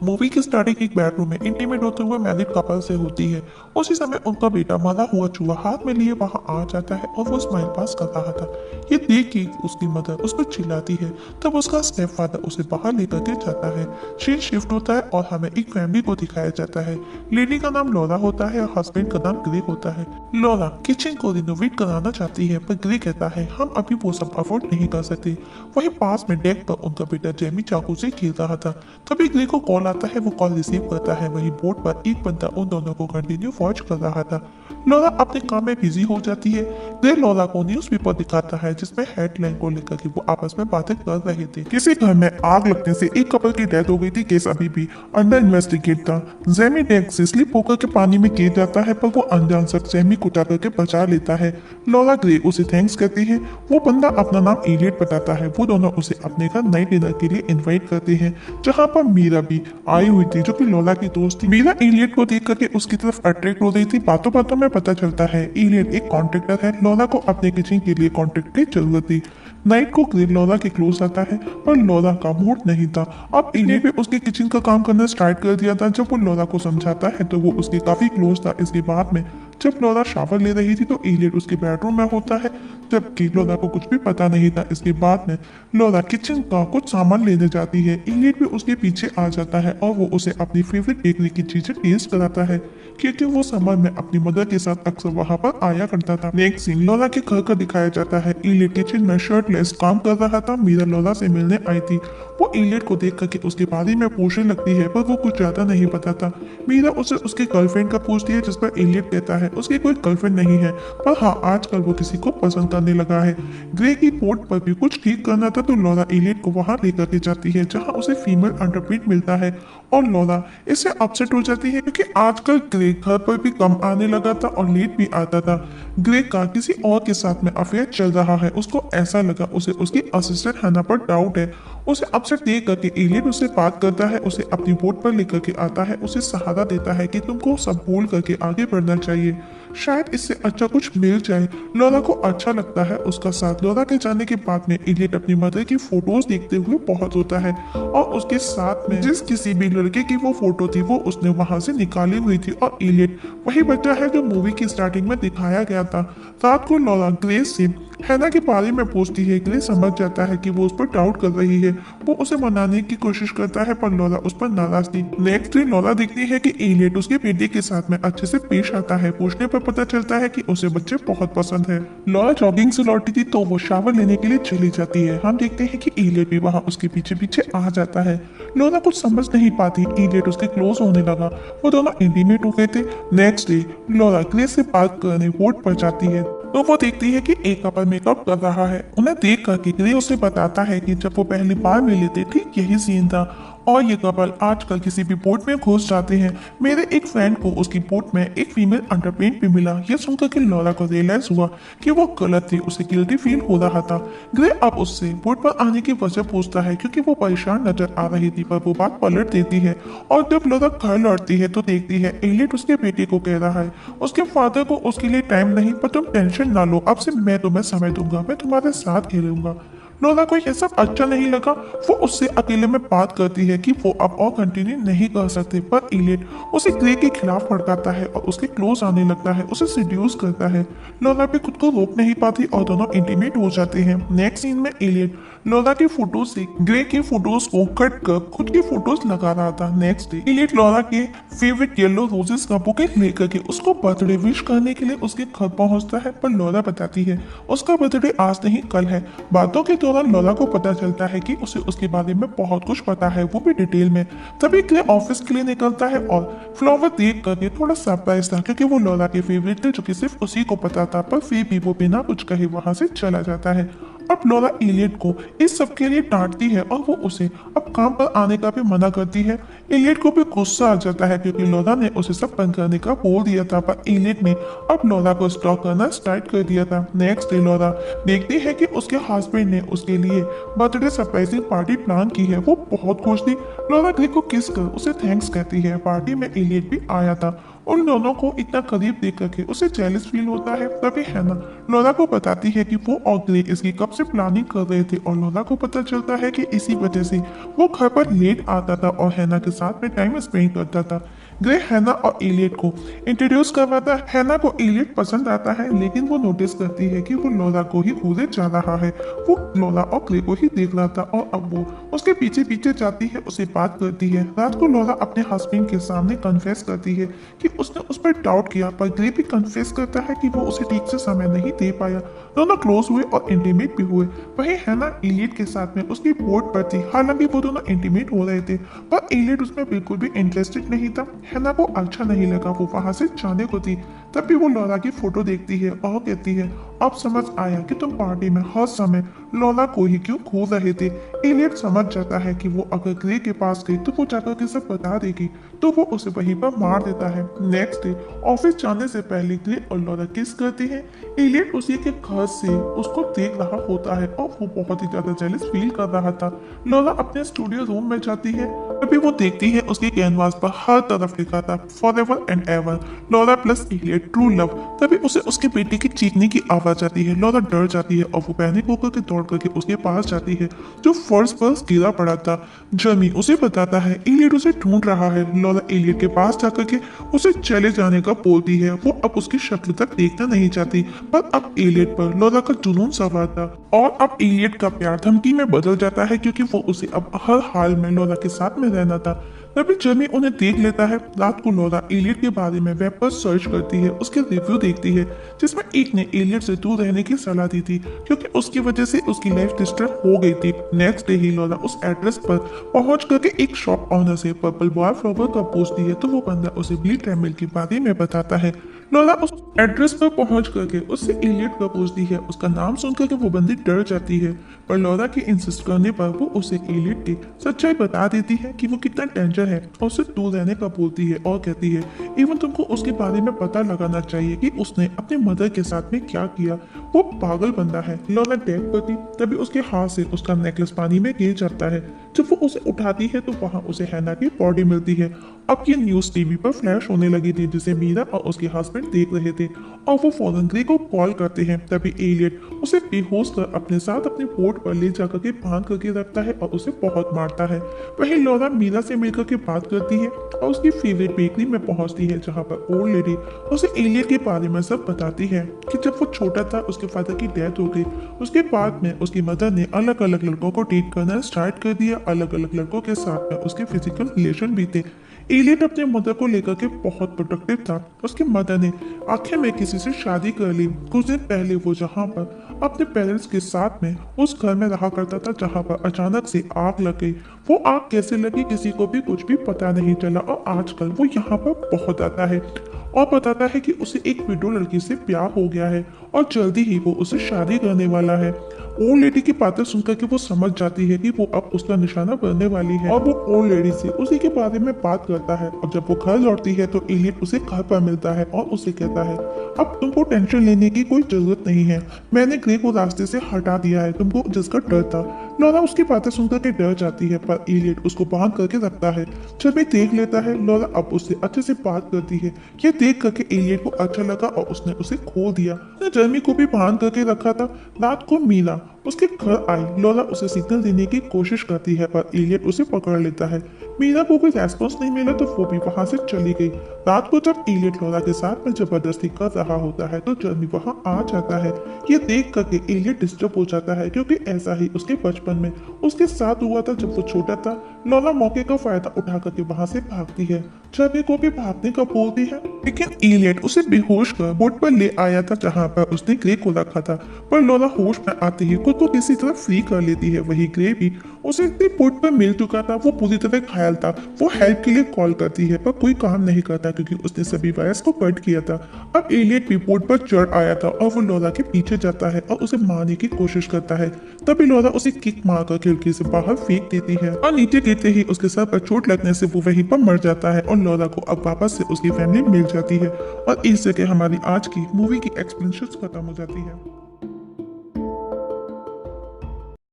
Movie की starting एक bedroom में इंटीमेट होते हुए मैरिड कपल से होती है। उसी समय उनका बेटा मरा हुआ चूहा हाथ में लिए वहां आ जाता है और वो स्माइल पास कर रहा था। ये देख के उसकी मदर उस पर चिल्लाती है। तब उसका स्टेप फादर उसे बाहर लेकर के जाता है। सीन शिफ्ट होता है और हमें एक फैमिली को दिखाया जाता है। लेडी का नाम लॉरा होता है और हस्बैंड का नाम ग्रे होता है। लॉरा किचन को रिनोवेट कराना चाहती है पर ग्रे कहता है हम अभी वो सब अफोर्ड नहीं कर सकते। वहीं पास में डेक पर उनका बेटा जेमी चाकू से खेल रहा था। तभी ग्रे को कॉल आता है, वो कॉल रिसीव करता है। वहीं बोर्ड पर एक बंदा उन दोनों को कंटिन्यू वॉच कर रहा था। लॉरा अपने काम में बिजी हो जाती है। ग्रे लॉरा को न्यूज़पेपर दिखाता है जिसमें हेडलाइन को लेकर के वो आपस में बातें कर रहे थे। किसी घर में आग लगने से एक कपल की डेथ हो गई थी। केस अभी भी अंडर इन्वेस्टिगेट था। जेमी डेक से स्लिप होकर के पानी में गिर जाता है पर वो अनजान शख्स जेमी को उठा करके बचा लेता है। लॉरा ग्रे उसे थैंक्स कहती है। वो बंदा अपना नाम एलियट बताता है। वो दोनों उसे अपने घर नाइट डिनर के लिए इनवाइट करते हैं जहाँ पर मीरा भी आई हुई थी जो कि लॉरा की दोस्त थी। मीरा एलियट को देख करके उसकी तरफ अट्रैक्ट हो रही थी। बातों बातों में पता चलता है एलियट एक कॉन्ट्रैक्टर है। लॉरा को अपने किचन के लिए कॉन्ट्रैक्ट की जरूरत थी। नाइट को ग्रे लॉरा के क्लोज आता है पर लॉरा का मूड नहीं था। अब एलियट भी उसके किचन का काम करना स्टार्ट कर दिया था। जब वो लॉरा को समझाता है तो वो उसके काफी क्लोज था। इसके बाद में जब लॉरा शावर ले रही थी तो एलियट उसके बेडरूम में होता है जबकि लॉरा को कुछ भी पता नहीं था। इसके बाद में लॉरा किचन का कुछ सामान लेने जाती है। एलियट भी उसके पीछे आ जाता है और वो उसे अपनी फेवरेट बेकरी की चीजें टेस्ट कराता है क्योंकि वो समर में अपनी मदर के साथ अक्सर वहां पर आया करता था। नेक्स्ट सीन लॉरा के घर का दिखाया जाता है। एलियट किचन में शर्टलेस काम कर रहा था। मीरा लॉरा से मिलने आई थी। वो एलियट को देख करके उसके बारे में पूछने लगती है पर वो कुछ ज्यादा नहीं बताता। मीरा उसे उसके गर्लफ्रेंड का पूछती है जिस पर एलियट कहता है उसकी कोई गर्लफ्रेंड नहीं है पर हाँ आजकल वो किसी को पसंद करने लगा है। ग्रे की पोर्ट पर भी कुछ ठीक करना था तो लॉरा एलियट को वहां लेकर के जाती है जहां उसे फीमेल अंडरपेंट मिलता है और लॉरा इससे अपसेट हो जाती है क्योंकि आजकल ग्रे घर पर भी कम आने लगा था और लेट भी आता था। ग्रे का किसी और के साथ में अफेयर चल रहा है। उसको ऐसा लगा उसे उसकी असिस्टेंट हना पर डाउट है। उसे अपसेट देख करके एलियट उससे बात करता है। उसे अपनी बोट पर लेकर के आता है। उसे सहारा देता है कि तुमको सब भूल करके आगे बढ़ना चाहिए, शायद इससे अच्छा कुछ मिल जाए। लॉरा को अच्छा लगता है उसका साथ। लॉरा के जाने के बाद में एलियट अपनी मदर की फोटोज देखते हुए बहुत होता है और उसके साथ में जिस किसी भी लड़के की वो फोटो थी वो उसने वहां से निकाली हुई थी और एलियट वही बच्चा है जो मूवी की स्टार्टिंग में दिखाया गया था। रात को लॉरा ग्रे से हैना के बारे में पूछती है। ग्रे समझ जाता है कि वो उस पर डाउट कर रही है। वो उसे मनाने की कोशिश करता है पर लॉरा उस पर नाराज थी। नेक्स्ट डे लॉरा देखती है कि एलियट उसके बेटे के साथ में अच्छे से पेश आता है। पूछने पर पता चलता है कि उसे बच्चे बहुत पसंद है। लॉरा जॉगिंग से लौटी थी तो वो शावर लेने के लिए चली जाती है। हम देखते हैं कि एलियट भी वहाँ उसके पीछे पीछे आ जाता है। लॉरा कुछ समझ नहीं पाती। एलियट उसके क्लोज होने लगा। वो दोनों इंटीमेट हो गए थे। नेक्स्ट डे लॉरा ग्रे से बात करने बोर्ड पर जाती है तो वो देखती है कि एक कपल मेकअप कर रहा है। उन्हें देख करके ग्रे उसे बताता है कि जब वो पहली बार मिले थे ठीक यही सीन था और ये कपल आजकल किसी भी बोट में घुस जाते हैं। मेरे एक फ्रेंड को उसकी बोट में एक फीमेल अंडरपेंट भी मिला। यह सुनकर के लॉरा को रियलाइज हुआ कि वो गलत थी। उसे गिल्टी फील हो रहा था। ग्रे अब उससे बोट पर आने की वजह पूछता है क्योंकि वो परेशान नजर आ रही थी पर वो बात पलट देती है और जब लॉरा घर लौटती है तो देखती है एलियट उसके बेटे को कह रहा है उसके फादर को उसके लिए टाइम नहीं पर तुम टेंशन ना लो, अब से मैं तुम्हें समय दूंगा, मैं तुम्हारे साथ खेलूंगा। लॉरा को यह सब अच्छा नहीं लगा। वो उससे अकेले में बात करती है कि वो अब और कंटिन्यू नहीं कर सकते पर एलियट उसे ग्रे के खिलाफ भड़काता है और उसके क्लोज आने लगता है, उसे सीड्यूस करता है। लॉरा भी खुद को रोक नहीं पाती और दोनों इंटीमेट हो जाते हैं। नेक्स्ट सीन में एलियट लॉरा की फोटोज से ग्रे की फोटोज को कट कर खुद की फोटोज लगा रहा था। नेक्स्ट डे एलियट लॉरा के फेवरेट येलो रोजेस का बुके लेकर के उसको बर्थडे विश करने के लिए उसके घर पहुंचता है पर लॉरा बताती है उसका बर्थडे आज नहीं कल है। बातों के दौरान लॉरा को पता चलता है कि उसे उसके बारे में बहुत कुछ पता है, वो भी डिटेल में। तभी ग्रे ऑफिस के लिए निकलता है और फ्लावर देख करके थोड़ा सरप्राइज था क्योंकि वो लॉरा के फेवरेट थे जो कि सिर्फ उसी को पता था पर फिर भी वो बिना कुछ कहे वहां से चला जाता है। अब लॉरा एलियट को इस सब के लिए डांटती है और वो उसे अब काम पर आने का भी मना करती है। एलियट को भी गुस्सा आ जाता है क्योंकि लॉरा ने उसे सब बंद करने का बोल दिया था पर एलियट ने अब लॉरा को स्टॉक करना स्टार्ट कर दिया था। नेक्स्ट डे लॉरा देखती है कि उसके हस्बैंड ने उसके लिए बर्थडे सरप्राइजिंग पार्टी प्लान की है। वो बहुत खुश थी। लॉरा ग्रे को किस कर उसे थैंक्स कहती है। पार्टी में एलियट भी आया था। उन दोनों को इतना करीब देख करके उसे जेलस फील होता है। तभी हैना लॉरा को बताती है कि वो और ग्रे इसकी कब से प्लानिंग कर रहे थे और लॉरा को पता चलता है कि इसी वजह से वो घर पर लेट आता था और हैना के साथ में टाइम स्पेंड करता था। ग्रे हैना और एलियट को इंट्रोड्यूस करवाता है। हैना को एलियट पसंद आता है लेकिन वो नोटिस करती है कि वो लॉरा को ही घूरे जा रहा है। वो लॉरा और ग्रे को ही देख रहा था और अब वो उसके पीछे पीछे जाती है, उसे बात करती है। रात को लॉरा अपने हस्बैंड के सामने कन्फेस करती है कि उसने उस पर डाउट किया, पर ग्रे भी कन्फेस करता है कि वो उसे ठीक से समय नहीं दे पाया। दोनों क्लोज हुए और इंटीमेट भी हुए। वहीं हैना एलियट के साथ में उसकी बोर्ड पर थी। हालांकि वो दोनों इंटीमेट हो रहे थे पर एलियट उसमें बिल्कुल भी इंटरेस्टेड नहीं था। हैना को अच्छा नहीं लगा, वो वहां से जाने को थी। तब भी वो लॉरा की फोटो देखती है और कहती है अब समझ आया कि तुम पार्टी में हर समय लॉरा को ही क्यों खो रहे थे। एलियट समझ जाता है कि वो अगर ग्रे के पास गई तो वो जाकर के सब बता देगी, तो वो उसे वहीं पर मार देता है। नेक्स्ट डे ऑफिस जाने से पहले ग्रे और लॉरा किस करती है। एलियट उसी के घर से उसको देख रहा होता है और वो बहुत ही ज्यादा जेलस फील कर रहा था। लॉरा अपने स्टूडियो रूम में जाती है, तभी वो देखती है उसके कैनवास पर हर तरफ लिखा था forever and ever Laura plus Elliot true love. तभी उसे उसके बेटे की चीखने की आवाज आती है। लॉरा डर जाती है और वो पैनिक होकर के दौड़ करके उसके पास जाती है जो फर्श पर गिरा पड़ा था। जर्मी उसे बताता है एलियट उसे ढूंढ रहा है। लॉरा एलियट के पास जाकर के उसे चले जाने का बोलती है। वो अब उसकी शक्ल तक देखना नहीं चाहती, पर अब एलियट पर लॉरा का जुनून सवार था और अब एलियट का प्यार धमकी में बदल जाता है क्योंकि वो उसे अब हर हाल में लॉरा के साथ में रहना था। तभी जर्मी उन्हें देख लेता है। रात को लॉरा एलियट के बारे में वेब पर सर्च करती है, उसके रिव्यू देखती है जिसमें एक ने एलियट से दूर रहने की सलाह दी थी क्योंकि उसकी वजह से उसकी लाइफ डिस्टर्ब हो गई थी। नेक्स्ट डे ही लॉरा उस एड्रेस पर पहुंच करके एक शॉप ऑनर से पर्पल बॉय फ्लावर का पूछती है तो वो बंदा उसे ब्ली ट्रेमिल के बारे में बताता है। लॉरा उस एड्रेस पर पहुंच करके उससे एलियट का पूछती है। उसका नाम सुनकर के वो बंदी डर जाती है, पर लॉरा के इंसिस्ट करने पर वो उसे एलियट की सच्चाई बता देती है कि वो कितना डेंजर है और उसे दूर रहने का बोलती है और कहती है इवन तुमको उसके बारे में पता लगाना चाहिए कि उसने अपने मदर के साथ में क्या किया। वो पागल बंदा है। लॉरा देख करती तभी उसके हाथ से उसका नेकलेस पानी में गिर जाता है। जब वो उसे उठाती है तो वहाँ उसे हैना की बॉडी मिलती है। अब ये न्यूज टीवी पर फ्लैश होने लगी थी जिसे मीरा और उसके हस्बैंड देख रहे थे और वो फौरन ग्रे को कॉल करते हैं। तभी एलियट उसे बेहोश कर अपने साथ अपने बोट पर ले जाकर के बांध करके रखता है और उसे बहुत मारता है। वहीं लॉरा मीरा से मिलकर के बात करती है और उसकी फेवरेट बेकरी में पहुंचती है जहां पर ओल्ड लेडी उसे एलियट के बारे में सब बताती है कि जब वो छोटा था उसके फादर की डेथ हो गई। उसके बाद में उसकी मदर ने अलग अलग लड़कों को डेट करना स्टार्ट कर दिया। अलग अलग लड़कों के साथ में उसके फिजिकल रिलेशन भी थे। एलियट अपने मदर को लेकर के बहुत प्रोटेक्टिव था। उसकी मदर ने आखिर में किसी से शादी कर ली। कुछ दिन पहले वो जहाँ पर अपने पेरेंट्स के साथ में उस घर में रहा करता था जहाँ पर अचानक से आग लग गई। वो आग कैसे लगी किसी को भी कुछ भी पता नहीं चला और आजकल वो यहाँ पर बहुत आता है और बताता है कि उसे एक विडो लड़की से प्यार हो गया है और जल्दी ही वो उसे शादी करने वाला है। ओल्ड लेडी की बातें सुनकर के वो समझ जाती है कि वो अब उसका निशाना बनने वाली है और वो ओल्ड लेडी से उसी के बारे में बात करता है। और जब वो घर लौटती है तो एलियट उसे घर पर मिलता है और उसे कहता है अब तुमको टेंशन लेने की कोई जरूरत नहीं है, मैंने ग्रे को रास्ते से हटा दिया है, तुमको जिसका डर था। लॉरा उसकी बातें सुनकर के डर जाती है पर एलियट उसको बांध करके रखता है। जब भी देख लेता है लॉरा अब उससे अच्छे से बात करती है। ये देख करके एलियट को अच्छा लगा और उसने उसे खो दिया। उसने जर्मी को भी बांध करके रखा था। रात को मीरा उसके घर आई। लॉरा उसे सिग्नल देने की कोशिश करती है पर एलियट उसे पकड़ लेता है। मीरा को कोई रेस्पॉन्स नहीं मिला तो वो भी वहां से चली गई। रात को जब एलियट लॉरा के साथ में जबरदस्ती कर रहा होता है तो जर्मी वहां आ जाता है। ये देख करके एलियट डिस्टर्ब हो जाता है क्योंकि ऐसा ही उसके बचपन में उसके साथ हुआ था जब वो छोटा था। लॉरा मौके का फायदा उठा करके वहां से भागती है। जर्मी को भी भागने का बोलती है लेकिन एलियट उसे बेहोश कर बोट पर ले आया था जहाँ पर उसने ग्रे को रखा था। पर लॉरा होश में आते ही खुद को किसी तरह फ्री कर लेती है। वही ग्रे भी उसे बोट पर मिल चुका था। वो पूरी तरह घायल था। वो हेल्प के लिए कॉल करती है पर कोई काम नहीं करता क्योंकि उसने सभी वायर्स को कट किया था। अब एलियट भी बोट पर चढ़ आया था और वो लॉरा के पीछे जाता है और उसे मारने की कोशिश करता है। तभी लॉरा उसे किक मारकर खिड़की से बाहर फेंक देती है और नीचे गिरते ही उसके सर पर चोट लगने से वो वहीं पर मर जाता है और लॉरा को अब वापस से उसकी फैमिली मिल जाती है। और इस जगह हमारी आज की मूवी की एक्सप्लेनेशन खत्म हो जाती है।